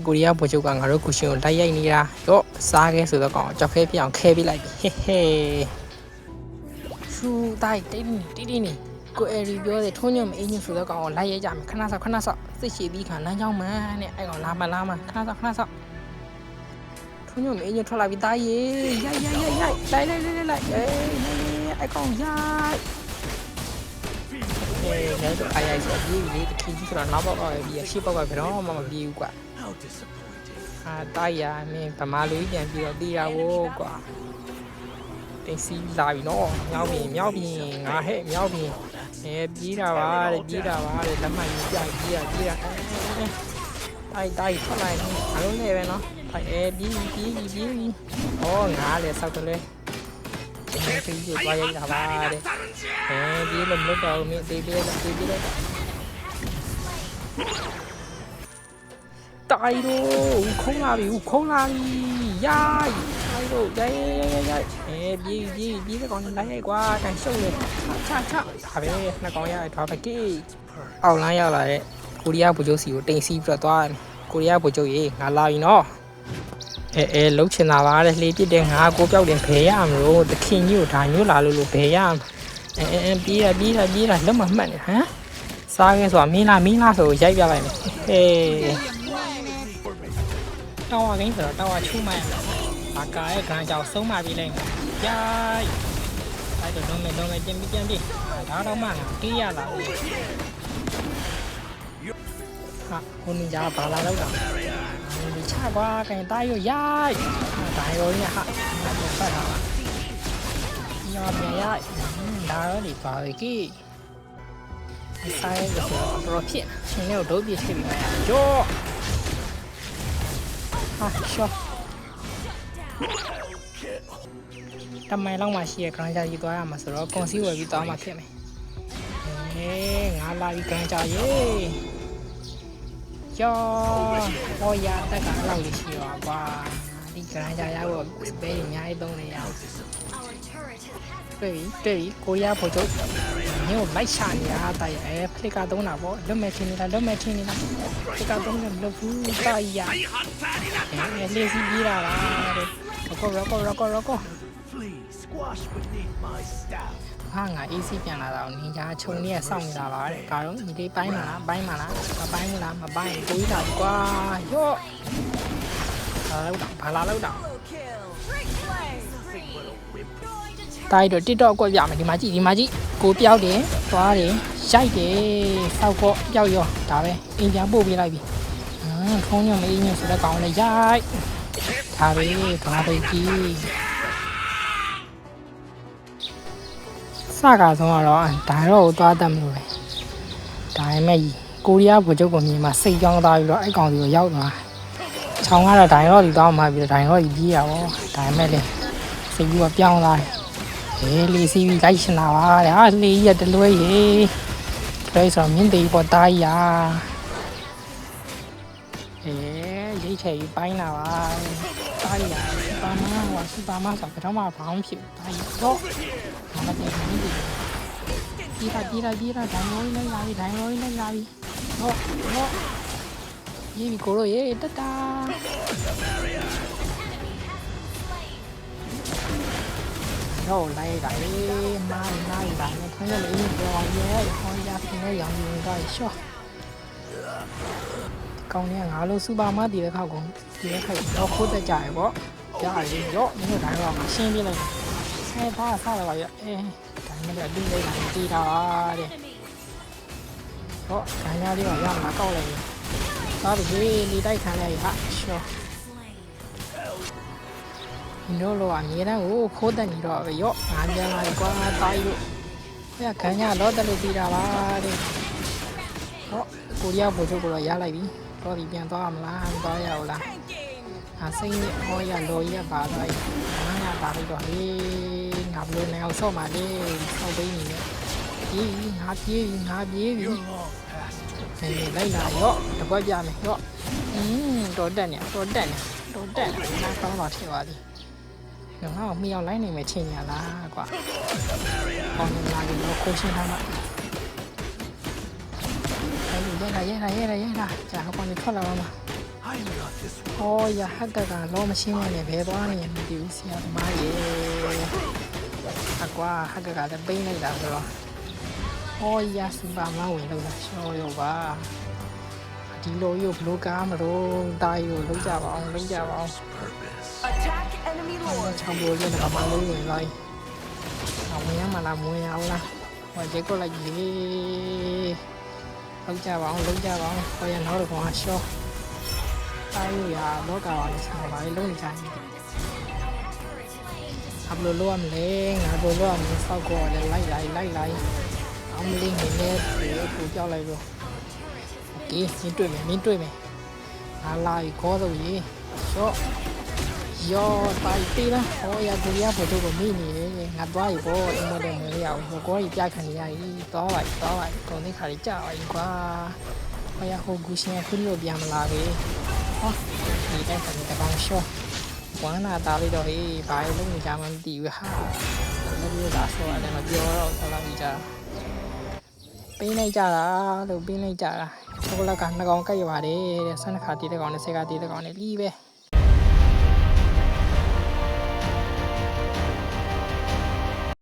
ကိုရီးယားဗိုလ်ချုပ်ကငါတို့ကုရှင်ကိုလိုက်ရိုက်နေတာရော့စားခဲဆိုတော့ကောင်ကြောက်ခဲပြအောင်ခဲပေးလိုက်ပြီဟဲဟဲရှူတိုင်းတိတ်နေကိုယ်ရီပြောတယ်ထုံးညုံမအင်းညဆိုတော့ကောင်ကိုလိုက်ရိုက်ကြမယ်ခဏဆော့စစ်ရှိပြီးခါလမ်းကြောင်းမှန်နဲ့အဲ့ကောင်လာမခဏဆော့ထုံးညုံမအင်းညထွက်လာပြီးသားရေရိုက်လိုက်အဲ့ကောင်ရိုက်ရဲတို့အားရိုက်ဆိုပြီးလေတခင်ကြီးဆိုတော့နောက်ပေါက်တော့ပြီးရှေ့ပေါက်ကဘယ်တော့မှမပြေဘူးကွာတိုက်ရမင်းဗမာလူကြီးပြန်ပြီးတော့တီးတာဝို့ကွာတင်စီလာပြီနော်မြောက်ပြီငါဟဲ့မြောက်ပြီပြေးတာပါတဲ့လက်မှတ်ကြီးပြပြေးတာတိုက်ထွက်လိုက်နေအားလုံးလည်းပဲနော်ပြေးဟောငါလည်းစောက်တယ်လေဒီကြီးသွားရိုက်တာပါတဲ့ပြေးလို့မလုပ်တော့မင်းတေးပြေးလိုက်တိုင်တို့ခုံးလာပြီရိုက်တိုင်တို့ရိုက်ပြေးကောင်လိုက်ရိုက်ကွာတိုင်ရှုံးလေချဒါပဲနှစ်ကောင်ရိုက်ထွားပကေးအောက်လမ်းရောက်လာတဲ့ကိုရီးယားဗိုလ်ချုပ်စီကိုတင်စီးပြီးတော့သွားတယ်ကိုရီးယားဗိုလ်ချုပ်ရေငါလာပြီနော်လှုပ်ချင်တာပါတဲ့လှေပစ်တဲ့ငါကိုပြောက်တယ်ဘယ်ရမလို့တခင်ကြီးကိုဒါမျိုးလာလို့ဘယ်ရပြေးတာလက်မမှတ်နေဟမ်စားခဲဆိုတာမင်းလားဆိုရိုက်ပြလိုက်မယ်တောင်းဝကိန်းဆိုတော့တောင်းဝချိုးမှရမယ်ဘာကာရဲ့ဂရန်ကြောင်ဆုံးမပြီးလိုက်မယ်ရိုက်အဲ့တော့လုံးမယ်ပြန်ပြေးဒါတော့မှတေးရလာဘူးဟာဟိုနေကြဘာလာတော့တာဒီချကွာကန်တားရိုက်ဒါရောညဟာဖတ်တာညောပြန်ရိုက်ဒါရောဒီပါလေကြီးအဆိုင်ရတော့ဖြစ်ရှင်ရောဒုပြစ်ဖြစ်ပြီးမှရောဟာရှော့တမိုင်လောက်မှရှိရဂရန်ဂျာကြီးသွားရမှာဆိုတော့ကွန်စီဝယ်ပြီးသွားမှဖြစ်မယ်ငါလာပြီးဂရန်ဂျာရေဟောရတက်ကလောက်လေးရှိတော့ကွာဒီဂရန်ဂျာရဖို့စပယ်အများကြီးသုံးနေရအောင်တွေ့ပြီကိုရီးယားဗိုလ်ချုပ်ညို့လိုက်ရှာနေတာတိုက်ဖလစ်ကသုံးတာပေါ့လွတ်မဲ့ချင်းနေတာဖလစ်ကသုံးတယ်မလုပ်ဘူးတိုက်ရလေးစီပြေးတာလားတဲ့ရောဟာငါအေးစီပြန်လာတော့နင်ကြားခြုံလေးစောင့်နေတာပါတဲ့ကာတော့ဒီလေးပိုင်းမလားမပိုင်းဘူးလားမပိုင်းကိုကြီးတာကွာရော့ဘာလာလောက်တာတိုက်တော့ TikTok ကွက်ပြမယ်ဒီမှာကြည့်ကိုပြောက်တယ်သွားတယ်ရိုက်တယ်စောက်ကော့ပြောက်ရောဒါပဲအင်ပြန်ပို့ပေးလိုက်ပြီထုံးညမအင်းညဆိုတဲ့ကောင်လေးရိုက်ဒါပဲဘာပဲကြီးစကားဆုံးကတော့ဒိုင်တော့ကိုသွားတတ်မလို့ပဲဒါပေမဲ့ကိုရီးယားဗိုလ်ချုပ်ကိုမြင်မှစိတ်ကြောင်းသားပြီးတော့အဲ့ကောင်စီကိုရောက်သွားချောင်းကတော့ဒိုင်တော့ဒီသွားမှပြီးတော့ဒိုင်တော့ဒီပြေးတာပေါ့ဒါပေမဲ့လေစိတ်ကူကပြောင်းသွားတယ်လေးစီးပြီးလိုက်ရှင်တာပါတဲ့ဟာလေးရတလွဲရေလွဲဆိုတော့မြင်းသေးပေါ်တားရရိတ်ချေပြီးပိုင်းလာပါတားရစူပါမဆိုတော့မှဘာမှဖြစ်တားရတော့မတည့်ဘူးပြေးတာဒိုင်ရိုင်းလိုက်လာပြီဟောရေးပြီးကိုလိုရေးတတာတော့လိုက်တာလေမားတာနဲ့ခွင့်ရလေးပြောရဲဟောရပြင်နဲ့ရောင်ရင်တော့ရှော့ကောင်းနေငါလို့စူပါမတည်တဲ့ခောက်တော့ခိုးတက်ကြရပေါ့ကြားရရော့မင်းတို့တိုင်းတော့ရှင်းပြလိုက်ဘာစားရပါရဲ့ဒါမှလည်းဒီလေးတီးတာတဲ့ဟောခံရလေးတော့ရမှာကောက်လိုက်ရင်သားပြီဒီတိုက်ခံလိုက်ဟာရှော့ဒီလိုလိုအမြဲတမ်းကိုခိုးတက်နေတော့ရော့ငါပြန်လာကွာတိုက်လို့ခံရတော့တယ်လို့တီးတာပါတဲ့ဟောကိုရီးယားဗိုလ်ချုပ်ကတော့ရလိုက်ပြီတော့ဒီပြန်သွားမလားမသွားရဘူးလားစိတ်နဲ့ဟောရလော်ရပါတော့ငါပါလိုက်တော့ဟေးငါဘလို့နေအောင်ဆော့ပါလေဆော့ပေးနေတယ်ငါပြေးပြီလိုက်လာရော့တပတ်ပြမယ်ရော့တော်တက်နေငါကောင်းတော့ထည့်ပါသည်ငါ့မြောက်လိုက်နေမယ်ချင်းရလားကွာကောင်းနေလာပြီတော့ခိုးရှင်းထားမှာရဲတာကြာဟောကောင်းနေထွက်လာပါမှာ ဟောရဟက်ကလောမရှင်းမနဲ့ဘဲသွားနေမသိဘူးဆရာသမားရေအကွာဟက်ကလည်းပိန်းလိုက်တာဆိုတော့ဟောရစပါမဝင်လို့လားရှောရောပါဒီလိုရုပ်ဘလို့ကားမလို့တာရီကိုလုံးကြပါအောင်လုံးကြပါအောင် Attack enemy lord. ချောင်းပေါ်ရတဲ့ကမလေးဝင်လိုက်အောင်မရမလားမဝင်အောင်လားဟောကျေကိုလိုက်လေလုံးကြပါအောင်လုံးကြပါအောင်ဟောရနောက်တော့ကောင်ရှောတာရီရလောကပါလေဆရာပါလေလုံးနေကြတယ်အဘလို့မလဲငါဘလို့မစောက်ကောလေလိုက်အောင်မလေးနေနေပူကြောက်လိုက်လို့โอเคမင်းတွေ့မယ်ငါလာပြီခေါ်တော့ရေရှော့ယောတိုင်တီးလားဟောရကူရဖို့တော့မင်းနေတယ်ငါသွားပြီပေါ့အမတော်မရအောင်ဟိုကောကြီးပြခံရည်သွားပါတော်နေခါလေးကြာပါကွာဟောရဟိုကူရှင်ခွလို့ပြန်မလာပြီဟောဒီတိုင်းကနေတကောင်ရှော့ဝမ်းနာတာလေးတော့ဟေးဘာလို့နေကြမှမသိဘူးဟာလည်းပြောတာဆိုရတယ်မပြောတော့ဆက်လာပြီးကြပေးလိုက်ကြတာလို့ပေးလိုက်ကြတာ chocolate က2ကောင်ကပ်ရပါတယ်တဲ့12ခါတီးတဲ့ကောင်နဲ့10ခါတီးတဲ့ကောင်နဲ့လီးပဲ